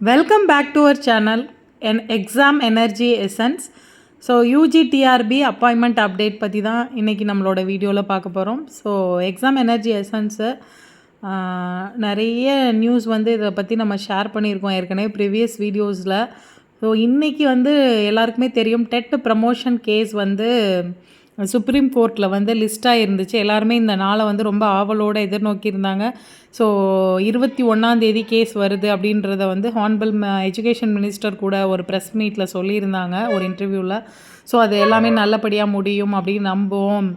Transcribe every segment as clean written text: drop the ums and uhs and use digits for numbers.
Welcome back to our channel, an Exam Energy Essence. So UGTRB appointment update பற்றி தான் இன்றைக்கி நம்மளோட வீடியோவில் பார்க்க போகிறோம். ஸோ எக்ஸாம் எனர்ஜி எசன்ஸு நிறைய நியூஸ் வந்து இதை பற்றி நம்ம ஷேர் பண்ணியிருக்கோம் ஏற்கனவே ப்ரீவியஸ் வீடியோஸில். ஸோ இன்றைக்கி வந்து எல்லாருக்குமே தெரியும், டெட் ப்ரமோஷன் கேஸ் வந்து சுப்ரீம் கோர்ட்டில் வந்து லிஸ்ட்டாக இருந்துச்சு. எல்லாருமே இந்த நாளை வந்து ரொம்ப ஆவலோடு எதிர்நோக்கியிருந்தாங்க. ஸோ 21 கேஸ் வருது அப்படின்றத வந்து ஹானரபிள் எஜுகேஷன் மினிஸ்டர் கூட ஒரு ப்ரெஸ் மீட்டில் சொல்லியிருந்தாங்க ஒரு இன்டர்வியூவில். ஸோ அது எல்லாமே நல்லபடியாக முடியும் அப்படின்னு நம்புவோம்.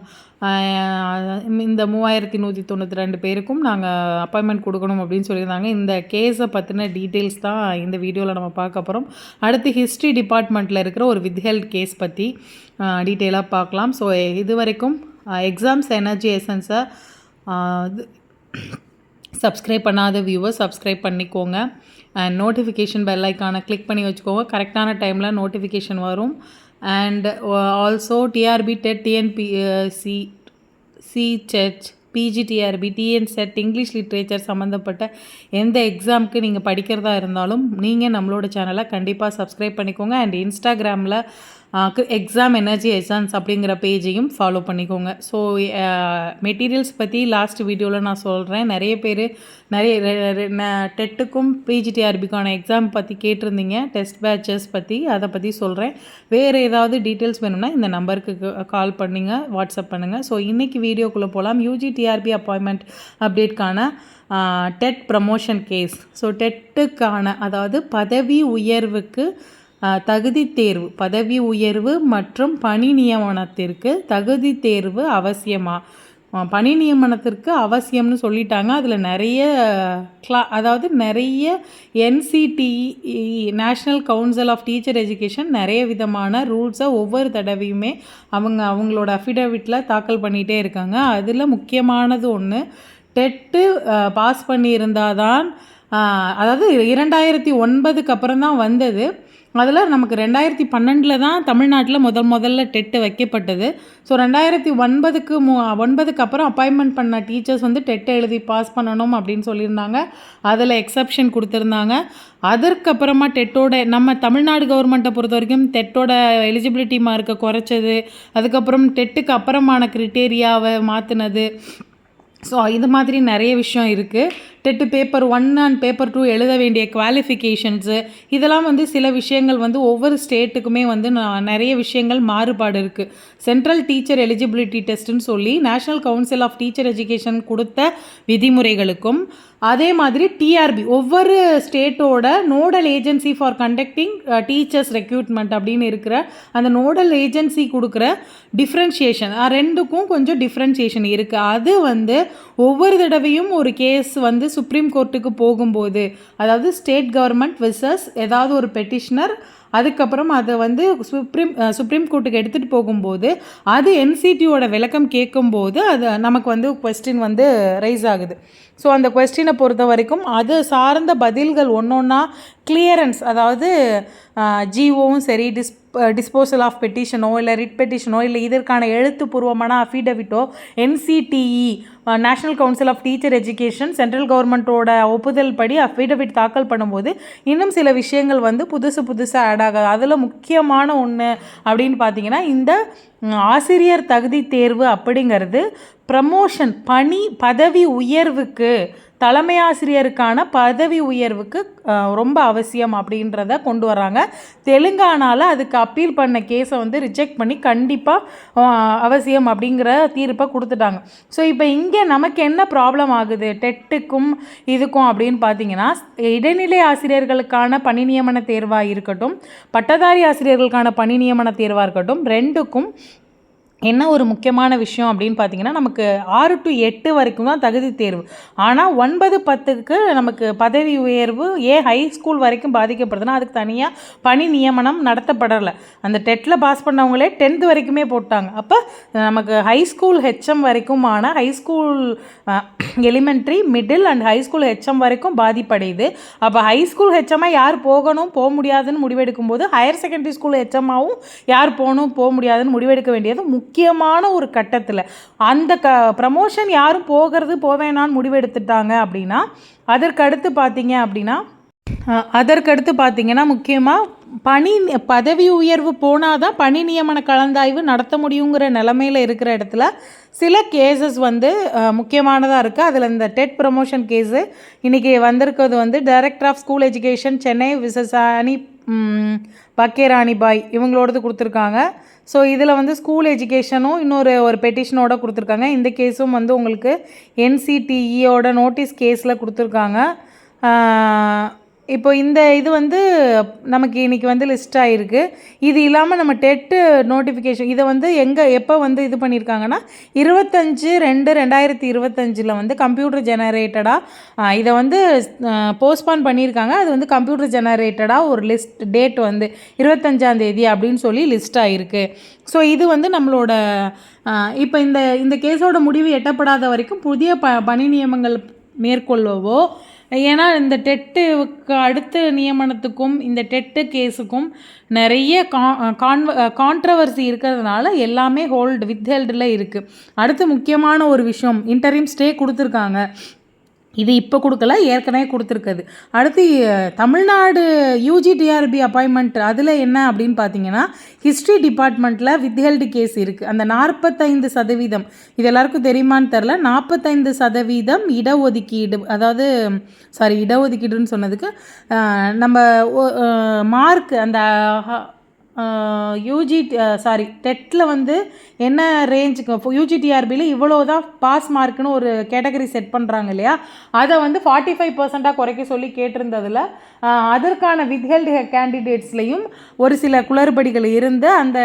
இந்த 3192 பேருக்கும் நாங்கள் அப்பாயின்மெண்ட் கொடுக்கணும் அப்படின்னு சொல்லியிருந்தாங்க. இந்த கேஸை பற்றின டீட்டெயில்ஸ் தான் இந்த வீடியோவில் நம்ம பார்க்க போகிறோம். அடுத்து ஹிஸ்ட்ரி டிபார்ட்மெண்ட்டில் இருக்கிற ஒரு வித்ஹெல்ட் கேஸ் பற்றி டீட்டெயிலாக பார்க்கலாம். ஸோ இது வரைக்கும் எக்ஸாம்ஸ் எனர்ஜி எசன்ஸை சப்ஸ்கிரைப் பண்ணாத வியூவர் சப்ஸ்கிரைப் பண்ணிக்கோங்க. அண்ட் நோட்டிஃபிகேஷன் பெல் ஐக்கானை கிளிக் பண்ணி வச்சுக்கோங்க. கரெக்டான டைமில் நோட்டிஃபிகேஷன் வரும். And also TRB TET, TNPSC, CSET, PGTRB, TNSET, English literature சம்மந்தப்பட்ட எந்த எக்ஸாமுக்கு நீங்கள் படிக்கிறதா இருந்தாலும் நீங்கள் நம்மளோட சேனலை கண்டிப்பாக சப்ஸ்கிரைப் பண்ணிக்கோங்க. அண்ட் இன்ஸ்டாகிராமில் எக்ஸாம் எனர்ஜி எசன்ஸ் அப்படிங்கிற பேஜையும் ஃபாலோ பண்ணிக்கோங்க. ஸோ மெட்டீரியல்ஸ் பற்றி லாஸ்ட் வீடியோவில் நான் சொல்கிறேன். நிறைய பேர் டெட்டுக்கும் பிஜிடிஆர்பிக்கான எக்ஸாம் பற்றி கேட்டிருந்தீங்க, டெஸ்ட் பேட்சஸ் பற்றி, அதை பற்றி சொல்கிறேன். வேறு ஏதாவது டீட்டெயில்ஸ் வேணும்னா இந்த நம்பருக்கு கால் பண்ணிங்க, வாட்ஸ்அப் பண்ணுங்கள். ஸோ இன்றைக்கி வீடியோக்குள்ளே போகலாம். யூஜிடிஆர்பி அப்பாயின்மெண்ட் அப்டேட்கான டெட் ப்ரமோஷன் கேஸ். ஸோ டெட்டுக்கான, அதாவது பதவி உயர்வுக்கு தகுதி தேர்வு, பதவி உயர்வு மற்றும் பணி நியமனத்திற்கு தகுதி தேர்வு அவசியமா? பணி நியமனத்திற்கு அவசியம்னு சொல்லிட்டாங்க. அதில் நிறைய அதாவது நிறைய NCTE, national council of teacher education, நிறைய விதமான ரூல்ஸை ஒவ்வொரு தடவையுமே அவங்களோட அஃபிடவிட்டில் தாக்கல் பண்ணிகிட்டே இருக்காங்க. அதில் முக்கியமானது ஒன்று, டெட்டு பாஸ் பண்ணியிருந்தால் தான், அதாவது 2009க்கு அப்புறம் தான் வந்தது. அதில் நமக்கு 2012 தான் தமிழ்நாட்டில் முதல்ல டெட்டு வைக்கப்பட்டது. ஸோ 2009க்கு அப்புறம் அப்பாயின்மெண்ட் பண்ண டீச்சர்ஸ் வந்து டெட்டை எழுதி பாஸ் பண்ணணும் அப்படின்னு சொல்லியிருந்தாங்க. அதில் எக்ஸப்ஷன் கொடுத்துருந்தாங்க. அதற்கப்புறமா டெட்டோட, நம்ம தமிழ்நாடு கவர்மெண்ட்டை பொறுத்த வரைக்கும் டெட்டோட எலிஜிபிலிட்டி மார்க்கை குறைச்சது, அதுக்கப்புறம் டெட்டுக்கு அப்புறமான கிரிட்டேரியாவை மாற்றினது. ஸோ இது மாதிரி நிறைய விஷயம் இருக்குது. டெட்டு பேப்பர் 1 அண்ட் பேப்பர் 2 எழுத வேண்டிய குவாலிஃபிகேஷன்ஸு, இதெல்லாம் வந்து சில விஷயங்கள் வந்து ஒவ்வொரு ஸ்டேட்டுக்குமே வந்து நிறைய விஷயங்கள் மாறுபாடு இருக்குது. சென்ட்ரல் டீச்சர் எலிஜிபிலிட்டி டெஸ்ட்டுன்னு சொல்லி national council of teacher education கொடுத்த விதிமுறைகளுக்கும், அதே மாதிரி டிஆர்பி, ஒவ்வொரு ஸ்டேட்டோட nodal agency for conducting teachers recruitment அப்படின்னு இருக்கிற அந்த நோடல் ஏஜென்சி கொடுக்குற டிஃப்ரென்ஷியேஷன், ரெண்டுக்கும் கொஞ்சம் டிஃப்ரென்ஷியேஷன் இருக்குது. அது வந்து ஒவ்வொரு தடவையும் ஒரு கேஸ் வந்து சுப்ரீம் கோர்ட்டுக்கு போகும்போது, அதாவது ஸ்டேட் கவர்மெண்ட் விசஸ் ஏதாவது ஒரு பெட்டிஷனர், அதுக்கப்புறம் அதை வந்து சுப்ரீம் கோர்ட்டுக்கு எடுத்துகிட்டு போகும்போது, அது என்சிடியோட விளக்கம் கேட்கும்போது அது நமக்கு வந்து கொஸ்டின் வந்து ரைஸ் ஆகுது. ஸோ அந்த கொஸ்டினை பொறுத்த வரைக்கும் அது சார்ந்த பதில்கள் ஒன்றா கிளியரன்ஸ், அதாவது ஜிஓவும் சரி, டிஸ்போசல் ஆஃப் பெட்டிஷனோ இல்லை ரிட் பெட்டிஷனோ இல்லை இதற்கான எழுத்துப்பூர்வமான அஃபிடவிட்டோ NCTE, national council of teacher education, central கவர்மெண்ட்டோட ஒப்புதல் படி அஃபிடவிட் தாக்கல் பண்ணும்போது இன்னும் சில விஷயங்கள் வந்து புதுசாக ஆட் ஆகாது. அதில் முக்கியமான ஒன்று அப்படின்னு பார்த்தீங்கன்னா, இந்த ஆசிரியர் தகுதி தேர்வு அப்படிங்கிறது ப்ரமோஷன், பதவி உயர்வுக்கு, தலைமை ஆசிரியருக்கான பதவி உயர்வுக்கு ரொம்ப அவசியம் அப்படின்றத கொண்டு வராங்க. தெலுங்கானாவில் அதுக்கு அப்பீல் பண்ண கேஸை வந்து ரிஜெக்ட் பண்ணி கண்டிப்பாக அவசியம் அப்படிங்கிற தீர்ப்பை கொடுத்துட்டாங்க. ஸோ இப்போ இங்கே நமக்கு என்ன ப்ராப்ளம் ஆகுது டெட்டுக்கும் இதுக்கும் அப்படின்னு பார்த்தீங்கன்னா, இடைநிலை ஆசிரியர்களுக்கான பணி நியமன தேர்வாக இருக்கட்டும், பட்டதாரி ஆசிரியர்களுக்கான பணி நியமன தேர்வாக இருக்கட்டும், ரெண்டுக்கும் என்ன ஒரு முக்கியமான விஷயம் அப்படின்னு பார்த்தீங்கன்னா, நமக்கு 6 to 8 வரைக்கும் தான் தகுதி தேர்வு. ஆனால் 9, 10க்கு நமக்கு பதவி உயர்வு ஹை ஸ்கூல் வரைக்கும் பாதிக்கப்படுதுன்னா அதுக்கு தனியாக பணி நியமனம் நடத்தப்படலை. அந்த டெட்டில் பாஸ் பண்ணவங்களே 10th வரைக்குமே போட்டாங்க. அப்போ நமக்கு ஹை ஸ்கூல் ஹெச்எம் வரைக்குமான, high school elementary, middle and high school HM வரைக்கும் பாதிப்படையுது. அப்போ ஹை ஸ்கூல் ஹெச்எம்மாக யார் போகணும் போக முடியாதுன்னு முடிவெடுக்கும் போது, ஹையர் செகண்டரி ஸ்கூல் ஹெச்எம்மாவும் யார் போகணும் போக முடியாதுன்னு முடிவெடுக்க வேண்டியது முக்கியமான ஒரு கட்டத்தில். அந்த ப்ரமோஷன் யாரும் போகிறது போவேனான்னு முடிவெடுத்துட்டாங்க அப்படின்னா, அதற்கு அடுத்து பார்த்தீங்க அப்படின்னா அதற்கடுத்து பார்த்திங்கன்னா முக்கியமாக பதவி உயர்வு போனால் தான் பணி நியமன கலந்தாய்வு நடத்த முடியுங்கிற நிலமையில் இருக்கிற இடத்துல சில கேசஸ் வந்து முக்கியமானதாக இருக்குது. அதில் இந்த டெட் ப்ரமோஷன் கேஸு இன்றைக்கி வந்திருக்கிறது வந்து director of school education Chennai விசஸ் அனி பக்கேராணி பாய் இவங்களோடது கொடுத்துருக்காங்க. ஸோ இதில் வந்து ஸ்கூல் எஜுகேஷனும் ஒரு பெட்டிஷனோட கொடுத்துருக்காங்க. இந்த கேஸும் வந்து உங்களுக்கு NCTEயோட நோட்டீஸ் கேஸில் கொடுத்துருக்காங்க. இப்போ இந்த இது வந்து நமக்கு இன்றைக்கி வந்து லிஸ்ட் ஆகிருக்கு. இது இல்லாமல் நம்ம டெட்டு நோட்டிஃபிகேஷன் இதை வந்து எப்போ வந்து இது பண்ணியிருக்காங்கன்னா 25/2/2025 வந்து கம்ப்யூட்டர் ஜெனரேட்டடாக இதை வந்து போஸ்ட்பான் பண்ணியிருக்காங்க. அது வந்து கம்ப்யூட்டர் ஜெனரேட்டடாக ஒரு லிஸ்ட் டேட் வந்து 25ஆம் தேதி அப்படின்னு சொல்லி லிஸ்ட் ஆகிருக்கு. ஸோ இது வந்து நம்மளோட இப்போ இந்த கேஸோட முடிவு எட்டப்படாத வரைக்கும் புதிய பணி நியமங்கள் மேற்கொள்ளவோ, ஏன்னா இந்த டெட்டுக்கு அடுத்த நியமனத்துக்கும் இந்த டெட்டு கேஸுக்கும் நிறைய கான்ட்ரவர்சி இருக்கிறதுனால எல்லாமே வித்ஹெல்டில் இருக்குது. அடுத்து முக்கியமான ஒரு விஷயம், இன்டரிம் ஸ்டே கொடுத்துருக்காங்க. இது இப்போ கொடுக்கல, ஏற்கனவே கொடுத்துருக்குது. அடுத்து தமிழ்நாடு UGTRB அப்பாயின்மெண்ட் அதில் என்ன அப்படின்னு பார்த்தீங்கன்னா ஹிஸ்ட்ரி டிபார்ட்மெண்ட்டில் வித்ஹெல்டு கேஸ் இருக்குது. அந்த 45% இது எல்லாருக்கும் தெரியுமான்னு தெரில. 45% இடஒதுக்கீடு, அதாவது இடஒதுக்கீடுன்னு சொன்னதுக்கு நம்ம மார்க் அந்த டெட்டில் வந்து என்ன ரேஞ்சுக்கு UGTRBயில் இவ்வளோ தான் பாஸ் மார்க்குன்னு ஒரு கேட்டகரி செட் பண்ணுறாங்க இல்லையா, அதை வந்து 45% குறைக்க சொல்லி கேட்டிருந்ததில் அதற்கான வித்ஹெல்டு கேண்டிடேட்ஸ்லேயும் ஒரு சில குளறுபடிகள் இருந்து அந்த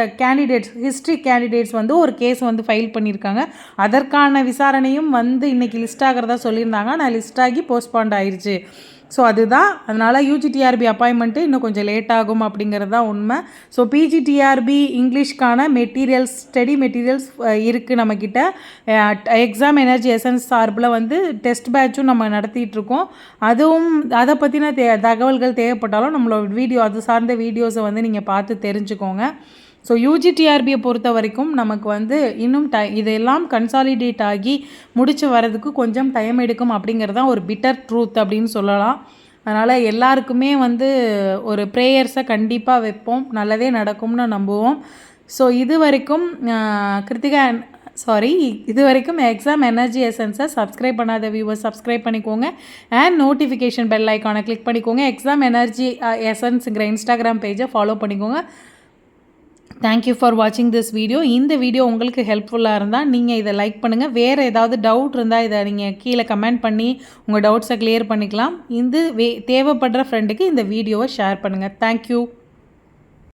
ஹிஸ்ட்ரி கேண்டிடேட்ஸ் வந்து ஒரு கேஸ் வந்து ஃபைல் பண்ணியிருக்காங்க. அதற்கான விசாரணையும் வந்து இன்றைக்கி லிஸ்ட் ஆகிறதா சொல்லியிருந்தாங்க. ஆனால் லிஸ்ட் ஆகி போஸ்ட்பாண்ட் ஆயிடுச்சு. ஸோ அதுதான், அதனால் UGTRB அப்பாயின்மெண்ட்டு இன்னும் கொஞ்சம் லேட் ஆகும் அப்படிங்கிறது தான் உண்மை. ஸோ PGTRB இங்கிலீஷ்க்கான ஸ்டடி மெட்டீரியல்ஸ் இருக்குது நம்மக்கிட்ட. எக்ஸாம் எனர்ஜி எசன்ஸ் சார்பில் வந்து டெஸ்ட் பேட்சும் நம்ம நடத்திட்டுருக்கோம். அதுவும் அதை பற்றின தகவல்கள் தேவைப்பட்டாலும் நம்மளோட அது சார்ந்த வீடியோஸை வந்து நீங்கள் பார்த்து தெரிஞ்சுக்கோங்க. ஸோ UGTRBயை பொறுத்த வரைக்கும் நமக்கு வந்து இன்னும் இதெல்லாம் கன்சாலிடேட் ஆகி முடிச்சு வரதுக்கு கொஞ்சம் டைம் எடுக்கும் அப்படிங்கிறது தான் ஒரு பிட்டர் ட்ரூத் அப்படின்னு சொல்லலாம். அதனால் எல்லாருக்குமே வந்து ஒரு ப்ரேயர்ஸை கண்டிப்பாக வைப்போம், நல்லதே நடக்கும்னு நம்புவோம். ஸோ இது வரைக்கும் எக்ஸாம் எனர்ஜி எசன்ஸை சப்ஸ்கிரைப் பண்ணாத வியூவர்ஸ் சப்ஸ்கிரைப் பண்ணிக்கோங்க அண்ட் நோட்டிஃபிகேஷன் பெல் ஐக்கானை கிளிக் பண்ணிக்கோங்க. எக்ஸாம் எனர்ஜி எசன்ஸுங்கிற இன்ஸ்டாகிராம் பேஜை ஃபாலோ பண்ணிக்கோங்க. தேங்க்யூ ஃபார் வாட்சிங் திஸ் வீடியோ. இந்த வீடியோ உங்களுக்கு ஹெல்ப்ஃபுல்லாக இருந்தால் நீங்கள் இதை லைக் பண்ணுங்கள். வேறு ஏதாவது டவுட் இருந்தால் இதை நீங்கள் கீழே கமெண்ட் பண்ணி உங்கள் டவுட்ஸை கிளியர் பண்ணிக்கலாம். தேவைப்படுற ஃப்ரெண்டுக்கு இந்த வீடியோவை ஷேர் பண்ணுங்கள். தேங்க்யூ.